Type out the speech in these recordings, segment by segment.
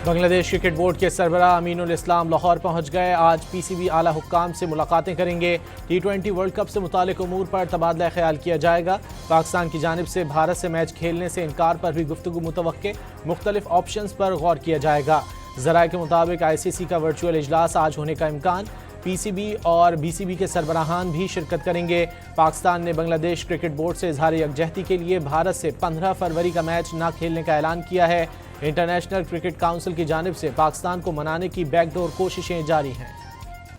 Bangladesh cricket board के सरबराह अमीनुल इस्लाम लाहौर पहुंच गए। आज पीसीबी आला हुक्काम से मुलाकातें करेंगे। T20 वर्ल्ड कप से मुतालिक उमूर पर तबादला ख्याल किया जाएगा। पाकिस्तान की जानिब से भारत से मैच खेलने से इनकार पर भी गुफ्तगू मुतवक्के। मुख्तलिफ ऑप्शंस पर गौर किया जाएगा। ज़राए के मुताबिक ICC का वर्चुअल इजलास आज होने का इम्कान। पीसीबी और बीसीबी के सरबराहान भी शिरकत करेंगे। पाकिस्तान ने बांग्लादेश क्रिकेट बोर्ड से इजहार यकजहती के लिए भारत से 15 फरवरी का मैच न खेलने का ऐलान किया है। इंटरनेशनल क्रिकेट काउंसिल की जानिब से पाकिस्तान को मनाने की बैकडोर कोशिशें जारी हैं।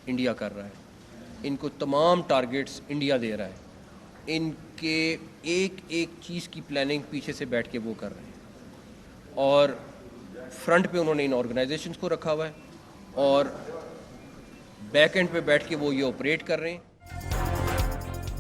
इंडिया कर रहा है, इनको तमाम टारगेट्स इंडिया दे रहा है, इनके एक एक चीज़ की प्लानिंग पीछे से बैठ के वो कर रहे हैं और फ्रंट पे उन्होंने इन ऑर्गेनाइजेशंस को रखा हुआ है और बैक एंड पे बैठ के वो ये ऑपरेट कर रहे हैं।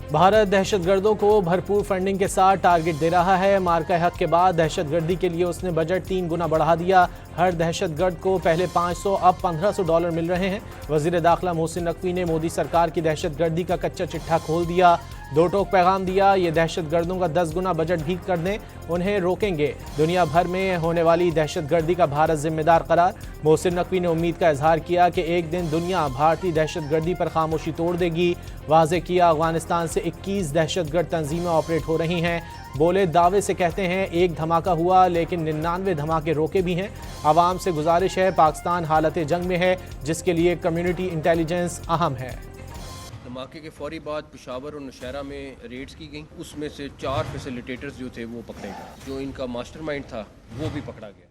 भारत दहशतगर्दों को भरपूर फंडिंग के साथ टारगेट दे रहा है। मार्का हक के बाद दहशतगर्दी के लिए उसने बजट 3 गुना बढ़ा दिया। हर दहशतगर्द को पहले 500 अब $1500 मिल रहे हैं। वजीर दाखिला मोहसिन नकवी ने मोदी सरकार की दहशतगर्दी का कच्चा चिट्ठा खोल दिया। दो टोक पैगाम दिया, ये दहशतगर्दों का 10 गुना बजट भी कर दें, उन्हें रोकेंगे। दुनिया भर में होने वाली दहशतगर्दी का भारत जिम्मेदार करार। मोहसिन नकवी ने उम्मीद का इजहार किया कि एक दिन दुनिया भारतीय दहशतगर्दी पर खामोशी तोड़ देगी। वाज़ेह किया अफगानिस्तान से 21 दहशतगर्द तंजीमें ऑपरेट हो रही हैं। बोले दावे से कहते हैं एक धमाका हुआ लेकिन 99 धमाके रोके भी हैं। आवाम से गुजारिश है, पाकिस्तान हालत जंग में है जिसके लिए कम्युनिटी इंटेलिजेंस अहम है। धमाके के फौरी बाद पेशावर और नौशहरा में रेड्स की गई, उसमें से 4 फैसिलिटेटर्स जो थे वो पकड़े गए। जो इनका मास्टरमाइंड था वो भी पकड़ा गया।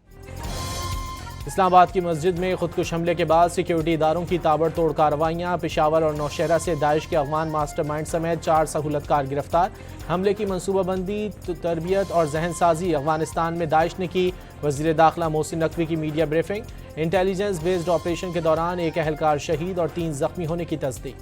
इस्लामाबाद की मस्जिद में खुदकुश हमले के बाद सिक्योरिटी इदारों की ताबड़तोड़ कार्रवाइयाँ। पेशावर और नौशहरा से दाइश के अफगान मास्टरमाइंड समेत 4 सहूलतकार गिरफ्तार। हमले की मनसूबाबंदी, तरबियत और जहन साजी अफगानिस्तान में दाइश ने की। वजीर दाखिला मोहसिन नकवी की media briefing. Intelligence based operation के दौरान एक अहलकार शहीद और 3 जख्मी होने की तस्दीक।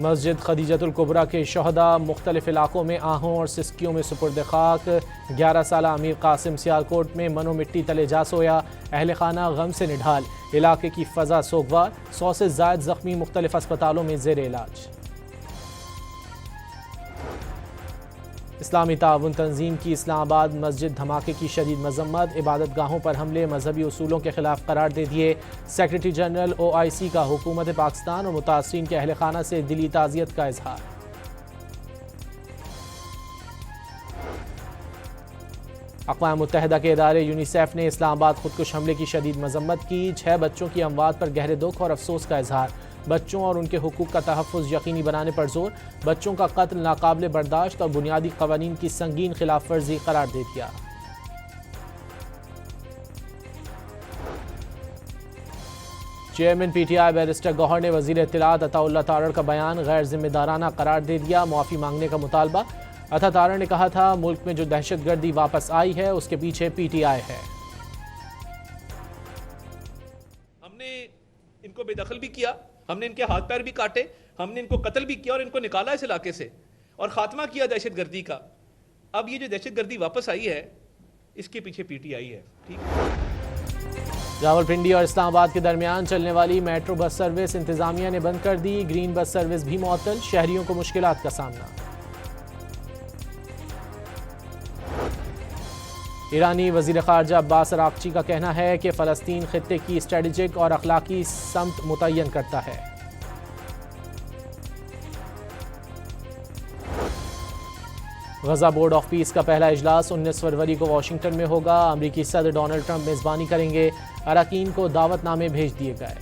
मस्जिद खदीजतुल कुबरा के शहदा मुख्तलिफ इलाकों में आहों और सिस्कियों में सुपुर्द खाक। 11 साला अमीर कासिम सियालकोट में मनो मिट्टी तले जा सोया। अहल खाना गम से निढाल। इलाके की फ़ज़ा सोगवार। 100 से ज़ायद ज़ख्मी मुख्तलिफ अस्पतालों में ज़ेर इलाज। इस्लामी ताउन तंजीम की इस्लामाबाद मस्जिद धमाके की शदीद मजम्मत। इबादत गाहों पर हमले मजहबी उसूलों के खिलाफ करार दे दिए। सेक्रेटरी जनरल OIC का हुकूमत पाकिस्तान और मुतासरीन के अहल खाना से दिली ताज़ियत का इजहार। अक़वाम मुत्तहिदा के इदारे यूनिसेफ ने इस्लामाबाद खुदकुश हमले की शदीद मजम्मत की। 6 बच्चों की अमवात पर गहरे दुख और अफसोस का इजहार। बच्चों और उनके हुकूक का तहफ़्फ़ुज़ यकीनी बनाने पर जोर। बच्चों का कत्ल नाकाबिले बर्दाश्त और बुनियादी क़वानीन की संगीन खिलाफ वर्जी करार दे दिया। चेयरमैन PTI बैरिस्टर गौहर ने वज़ीर इत्तलात अताउल्लाह तारड़ का बयान गैर जिम्मेदाराना करार दे दिया। मुआफ़ी मांगने का मुतालबा। अता तारड़ ने कहा था मुल्क में जो दहशतगर्दी वापस आई है उसके पीछे PTI है। हमने इनको बेदखल भी किया, हमने इनके हाथ पैर भी काटे, हमने इनको कत्ल भी किया और इनको निकाला इस इलाके से और खात्मा किया दहशतगर्दी का। अब ये जो दहशतगर्दी वापस आई है इसके पीछे PTI है। ठीक। रावलपिंडी और इस्लामाबाद के दरमियान चलने वाली मेट्रो बस सर्विस इंतजामिया ने बंद कर दी। ग्रीन बस सर्विस भी मुअत्तल। शहरियों को मुश्किलात का सामना। ईरानी वज़ीर ख़ारजा अब्बास अराक़ची का कहना है कि फ़लस्तीन ख़ित्ते की स्ट्रेटेजिक और अखलाकी समत मुतय्यन करता है। गज़ा बोर्ड ऑफ पीस का पहला इजलास 19 फरवरी को वाशिंगटन में होगा। अमरीकी सदर डोनाल्ड ट्रंप मेज़बानी करेंगे। अरकान को दावतनामे भेज दिए गए।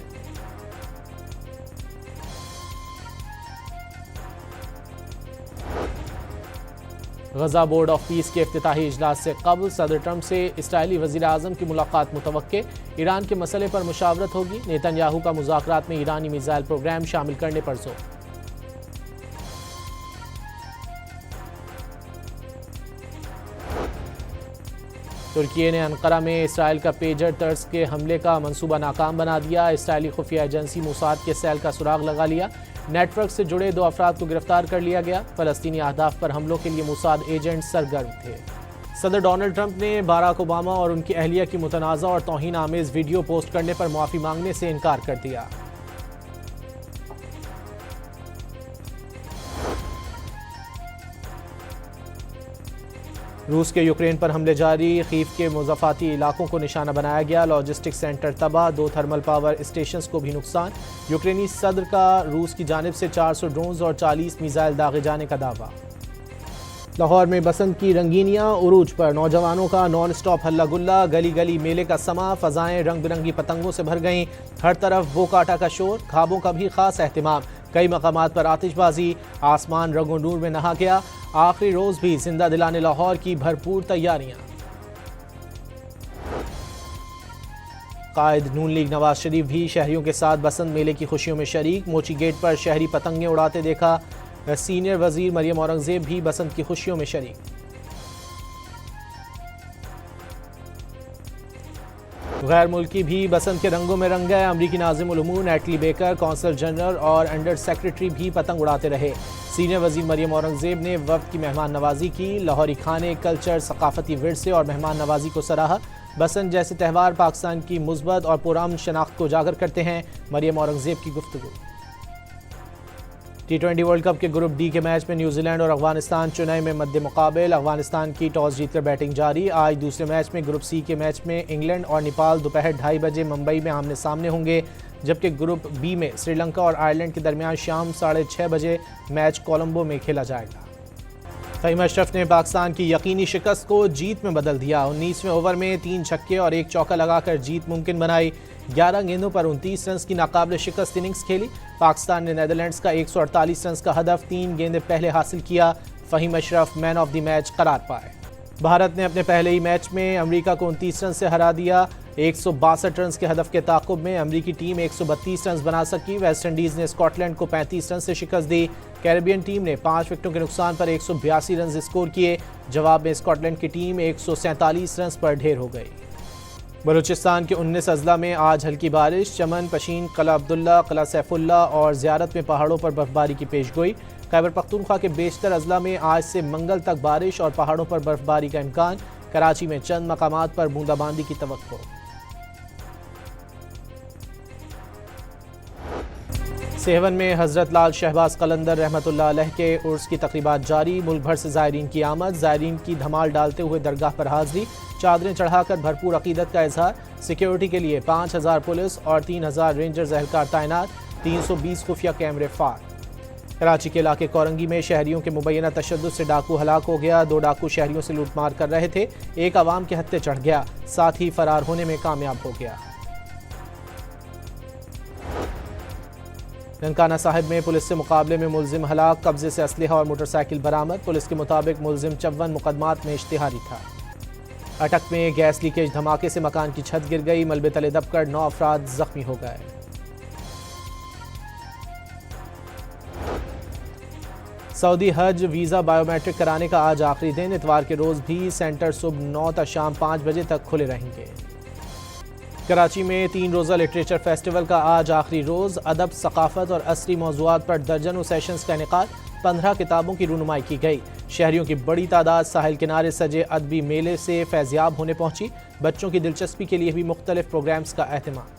गज़ा बोर्ड ऑफ पीस के इफ्तिताही इजलास से कबल सदर ट्रंप से इसराइली वज़ीर आज़म की मुलाकात मुतवक्के। ईरान के मसले पर मुशावरत होगी। नेतन्याहू का मुज़ाकरात में ईरानी मिसाइल प्रोग्राम शामिल करने पर जोर। तुर्की ने अंकारा में इसराइल का पेजर तर्ज के हमले का मंसूबा नाकाम बना दिया। इसराइली खुफिया एजेंसी मोसाद के सेल का सुराग लगा लिया। नेटवर्क से जुड़े 2 अफराद को गिरफ्तार कर लिया गया। फ़लस्तीनी अहदाफ पर हमलों के लिए मोसाद एजेंट सरगर्म थे। सदर डोनाल्ड ट्रंप ने बाराक ओबामा और उनकी अहलिया की मुतनाज़ा और तौहीन आमेज वीडियो पोस्ट करने पर माफ़ी मांगने से इनकार कर दिया। रूस के यूक्रेन पर हमले जारी, खीव के मुज़ाफ़ाती इलाकों को निशाना बनाया गया, लॉजिस्टिक सेंटर तबाह, 2 थर्मल पावर स्टेशंस को भी नुकसान। यूक्रेनी सदर का रूस की जानिब से 400 ड्रोन्स और 40 मिसाइल दागे जाने का दावा। लाहौर में बसंत की रंगीनियां उरूज पर, नौजवानों का नॉन स्टॉप हल्ला गुल्ला, गली गली मेले का समा, फजाएं रंग बिरंगी पतंगों से भर गईं, हर तरफ वो काटा का शोर, खाबों का भी खास एहतिमाम, कई मकामात पर आतिशबाजी, आसमान रंगो नूर में नहा गया, आखिरी रोज भी जिंदा दिलाने लाहौर की भरपूर तैयारियां। कायद नून लीग नवाज शरीफ भी शहरियों के साथ बसंत मेले की खुशियों में शरीक, मोची गेट पर शहरी पतंगे उड़ाते देखा। सीनियर वजीर मरियम औरंगजेब भी बसंत की खुशियों में शरीक। गैर मुल्की भी बसंत के रंगों में रंग गए, अमरीकी नाज़िमुल उमूर नेटली बेकर, कौंसल जनरल और अंडर सेक्रेटरी भी पतंग उड़ाते रहे। सीनियर वजीर मरियम औरंगजेब ने वफ्द की मेहमान नवाजी की, लाहौरी खाने, कल्चर, सकाफती विरसे और मेहमान नवाजी को सराहा। बसंत जैसे त्यौहार पाकिस्तान की मुस्बत और पुरअमन शनाख्त को उजागर करते हैं, मरियम औरंगजेब की गुफ्तगू। T20 वर्ल्ड कप के ग्रुप डी के मैच में न्यूजीलैंड और अफगानिस्तान चेन्नई में मद्दे मुकाबिल, अफगानिस्तान की टॉस जीतकर बैटिंग जारी। आज दूसरे मैच में ग्रुप सी के मैच में इंग्लैंड और नेपाल दोपहर 2:30 बजे मुंबई में आमने सामने होंगे, जबकि ग्रुप बी में श्रीलंका और आयरलैंड के दरमियान शाम 6:30 बजे मैच कोलंबो में खेला जाएगा। फ़हीम अशरफ ने पाकिस्तान की यकीनी शिकस्त को जीत में बदल दिया, 19वें ओवर में 3 छक्के और 1 चौका लगाकर जीत मुमकिन बनाई। 11 गेंदों पर 29 रन की नाकाबिल शिकस्त इनिंग्स खेली। पाकिस्तान ने नीदरलैंड्स का 148 रन का हदफ 3 गेंदें पहले हासिल किया। Faheem Ashraf man of the match करार पाए। भारत ने अपने पहले ही मैच में अमेरिका को 29 रन से हरा दिया। 162 रन के हदफ के ताक़ुब में अमेरिकी टीम 132 रन बना सकी। वेस्ट इंडीज़ ने स्कॉटलैंड को 35 रन से शिकस्त दी। कैरेबियन टीम ने 5 विकेटों के नुकसान पर 182 रन स्कोर किए। जवाब में स्कॉटलैंड की टीम 147 रन पर ढेर हो गई। बलूचिस्तान के 19 अजला में आज हल्की बारिश, चमन, पशीन, कला अब्दुल्ला, कला सैफुल्ला और ज़ियारत में पहाड़ों पर बर्फबारी की पेशगोई। खैबर पख्तूनख्वा के बेशतर अजला में आज से मंगल तक बारिश और पहाड़ों पर बर्फबारी का इम्कान। कराची में चंद मकामात पर बूंदाबांदी की तवक्को। सेहवन में हज़रत लाल शहबाज कलंदर रहमतुल्लाह अलैह के उर्स की तकरीबात जारी। मुल्क भर से ज़ायरीन की आमद, ज़ायरीन की धमाल डालते हुए दरगाह पर हाज़री, चादरें चढ़ाकर भरपूर अकीदत का इजहार। सिक्योरिटी के लिए 5000 पुलिस और 3000 रेंजर्स एहलकार तैनात, 320 खुफिया कैमरे फार। कराची के इलाके कोरंगी में शहरियों के मुबैना तशद्दुद से डाकू हलाक हो गया। 2 डाकू शहरियों से लूटमार कर रहे थे, एक आवाम के हत्थे चढ़ गया, साथ ही फरार होने में कामयाब हो गया। ननकाना साहिब में पुलिस से मुकाबले में मुलजिम हलाक, कब्जे से असलहा और मोटरसाइकिल बरामद। पुलिस के मुताबिक मुलजिम 54 मुकदमात में इश्तिहारी था। अटक में गैस लीकेज धमाके से मकान की छत गिर गई, मलबे तले दबकर 9 अफराद जख्मी हो गए। सऊदी हज वीज़ा बायोमेट्रिक कराने का आज आखिरी दिन, इतवार के रोज़ भी सेंटर सुबह 9 ta शाम 5 बजे तक खुले रहेंगे। कराची में 3 रोज़ा लिटरेचर फेस्टिवल का आज आखिरी रोज़, अदब, सकाफत और असरी मौज़ूआत पर दर्जनों सेशंस का इनेकाद, 15 किताबों की रूनुमाई की गई। शहरियों की बड़ी तादाद साहिल किनारे सजे अदबी मेले से फैज़याब होने पहुंची। बच्चों की दिलचस्पी के लिए भी मुख्तलिफ प्रोग्राम्स का एहतमाम।